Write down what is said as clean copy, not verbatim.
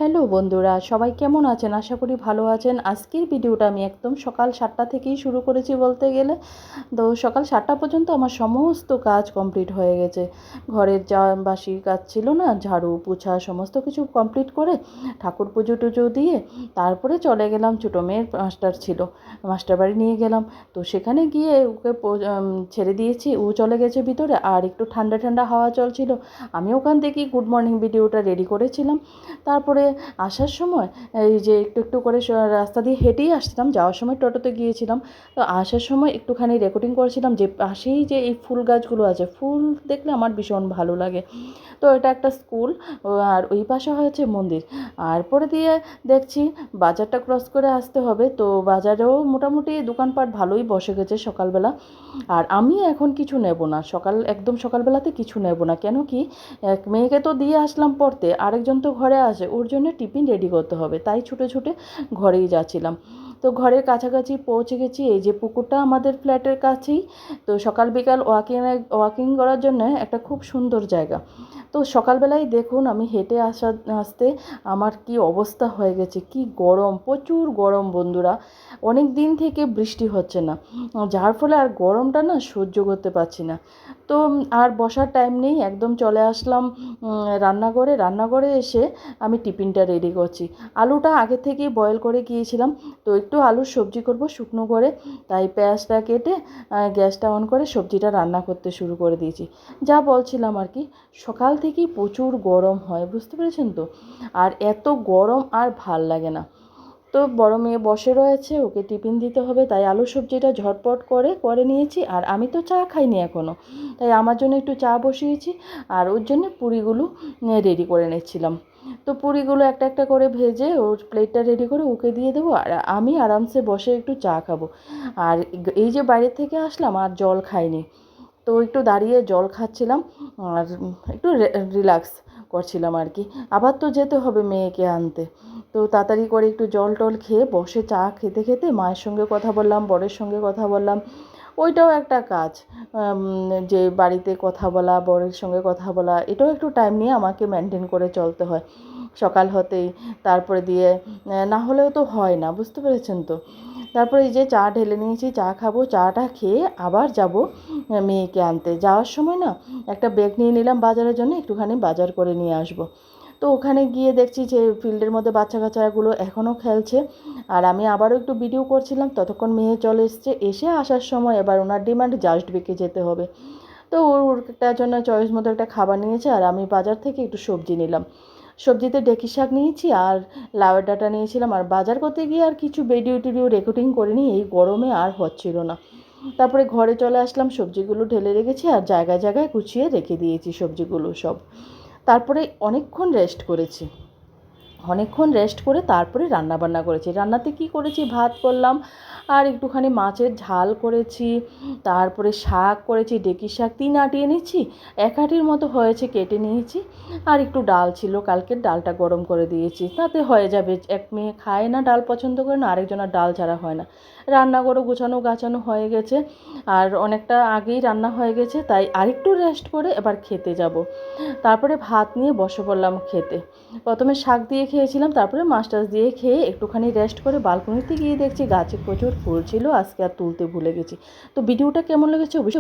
Hello বন্ধুরা, সবাই কেমন আছেন? আশা করি ভালো আছেন। আজকের ভিডিওটা আমি একদম সকাল 7টা থেকেই শুরু করেছি বলতে গেলে। তো সকাল 7টা পর্যন্ত আমার সমস্ত কাজ কমপ্লিট হয়ে গেছে। ঘরের যা বাসি কাজ ছিল না, ঝাড়ু পোছা সমস্ত কিছু কমপ্লিট করে ঠাকুর পুজো টুজো দিয়ে তারপরে চলে গেলাম। ছোটো মেয়ের মাস্টার ছিল, মাস্টার বাড়ি নিয়ে গেলাম। তো সেখানে গিয়ে ওকে ছেড়ে দিয়েছি, ও চলে গেছে ভিতরে। আর একটু ঠান্ডা ঠান্ডা হাওয়া চলছিল, আমি ওখান থেকেই গুড মর্নিং ভিডিওটা রেডি করেছিলাম। তারপরে আসার সময় এই যে একটু একটু করে রাস্তা দিয়ে হেঁটেই আসছিলাম, যাওয়ার সময় টোটোতে গিয়েছিলাম। তো আসার সময় একটুখানি রেকর্ডিং করেছিলাম যে পাশেই যে এই ফুল গাছগুলো আছে, ফুল দেখলে আমার ভীষণ ভালো লাগে। তো এটা একটা স্কুল, আর ওই পাশে হয়েছে মন্দির। আর পরে দিয়ে দেখছি বাজারটা ক্রস করে আসতে হবে। তো বাজারেও মোটামুটি দোকানপাট ভালোই বসে গেছে সকালবেলা। আর আমি এখন কিছু নেব না, একদম সকালবেলাতে কিছু নেব না। কেন কি, এক মেয়েকে তো দিয়ে আসলাম পড়তে, আরেকজন তো ঘরে আসে, ওর জন্য টিফিন রেডি করতে হবে, তাই ছুটে ছুটে ঘরেই যাচ্ছিলাম। তো ঘরের কাছাকাছি পৌঁছে গেছি। এই যে পুকুরটা আমাদের ফ্ল্যাটের কাছেই। তো সকাল বিকাল ওয়াকিং করার জন্য একটা খুব সুন্দর জায়গা। তো সকালবেলায় দেখুন আমি হেঁটে আসতে আমার কি অবস্থা হয়ে গেছে, কি গরম, প্রচুর গরম বন্ধুরা। অনেক দিন থেকে বৃষ্টি হচ্ছে না, যার ফলে আর গরমটা না সহ্য করতে পারছি না। তো আর বসার টাইম নেই, একদম চলে আসলাম রান্নাঘরে এসে আমি টিফিনটা রেডি করছি। আলুটা আগে থেকেই বয়েল করে গিয়েছিলাম। তো একটু আলুর সবজি করব শুকনো করে, তাই পেঁয়াজটা কেটে গ্যাসটা অন করে সবজিটা রান্না করতে শুরু করে দিয়েছি। যা বলছিলাম আর কি, সকাল থেকেই প্রচুর গরম হয়, বুঝতে পেরেছেন তো। আর এত গরম আর ভাল লাগে না। তো বড় মেয়ে বসে রয়েছে, ওকে টিফিন দিতে হবে, তাই আলু সবজিটা ঝটপট করে নিয়েছি। আর আমি তো চা খাইনি এখনও, তাই আমার জন্য একটু চা বসিয়েছি। আর ওর জন্য পুরিগুলো রেডি করে নিচ্ছিলাম। তো পুরিগুলো একটা একটা করে ভেজে ওর প্লেটটা রেডি করে ওকে দিয়ে দেবো, আর আমি আরামসে বসে একটু চা খাবো। আর এই যে বাইরে থেকে আসলাম আর জল খাইনি, তো একটু দাঁড়িয়ে জল খাচ্ছিলাম আর একটু রিল্যাক্স করছিলাম আর কি। আবার তো যেতে হবে মেয়েকে আনতে। তো তাড়াতাড়ি করে একটু জল টল খেয়ে বসে চা খেতে খেতে মায়ের সঙ্গে কথা বললাম, বরের সঙ্গে কথা বললাম। ওইটাও একটা কাজ, যে বাড়িতে কথা বলা, বরের সঙ্গে কথা বলা, এটাও একটু টাইম নিয়ে আমাকে মেনটেন করে চলতে হয় সকাল হতেই। তারপরে দিয়ে না হলেও তো হয় না, বুঝতে পেরেছেন তো। তারপরে এই যে চা ঢেলে নিয়েছি, চা খাবো, চাটা খেয়ে আবার যাব মেয়েকে আনতে। যাওয়ার সময় না একটা ব্যাগ নিয়ে নিলাম বাজারের জন্য, একটুখানি বাজার করে নিয়ে আসবো। তো ওখানে গিয়ে দেখছি যে ফিল্ডের মধ্যে বাচ্চা কাচ্চাগুলো এখনও খেলছে। আর আমি আবারও একটু ভিডিও করছিলাম, ততক্ষণ মেয়ে চলে এসে আসার সময় এবার ওনার ডিমান্ড জাস্ট বিকে যেতে হবে। তো ওরটার জন্য চয়েস মতো একটা খাবার নিয়েছে। আর আমি বাজার থেকে একটু সবজি নিলাম। সবজিতে ঢেঁকি শাক নিয়েছি আর লাউয়ের ডাঁটা নিয়েছিলাম। আর বাজার করতে গিয়ে আর কিছু ভিডিও টিডিও রেকর্ডিং করিনি, এই গরমে আর হচ্ছিল না। তারপরে ঘরে চলে আসলাম, সবজিগুলো ঢেলে রেখেছি আর জায়গায় জায়গায় গুছিয়ে রেখে দিয়েছি সবজিগুলো সব। তারপরে অনেকক্ষণ রেস্ট করে তারপরে রান্নাবান্না করেছি। রান্নাতে কি করেছি, ভাত করলাম আর একটুখানি মাছের ঝাল করেছি। তারপরে শাক করেছি, ঢেঁকি শাক 3 আঁটিয়ে নিয়েছি, 1 আঁটির মতো হয়েছে, কেটে নিয়েছি। আর একটু ডাল ছিল, কালকের ডালটা গরম করে দিয়েছি, তাতে হয়ে যাবে। এক মেয়ে খায় না, ডাল পছন্দ করে না, আরেকজনের ডাল ছাড়া হয় না। রান্নাঘরও গাছানো হয়ে গেছে, আর অনেকটা আগেই রান্না হয়ে গেছে, তাই আরেকটু রেস্ট করে এবার খেতে যাব। তারপরে ভাত নিয়ে বসে পড়লাম খেতে। প্রথমে শাক দিয়ে খেয়েছিলাম, তারপরে মাছ টাছ দিয়ে খেয়ে একটুখানি রেস্ট করে বালকনিতে গিয়ে দেখছি গাছে প্রচুর ফুল ছিল, আজকে আর তুলতে ভুলে গেছি। তো ভিডিওটা কেমন লেগেছে অবশ্যই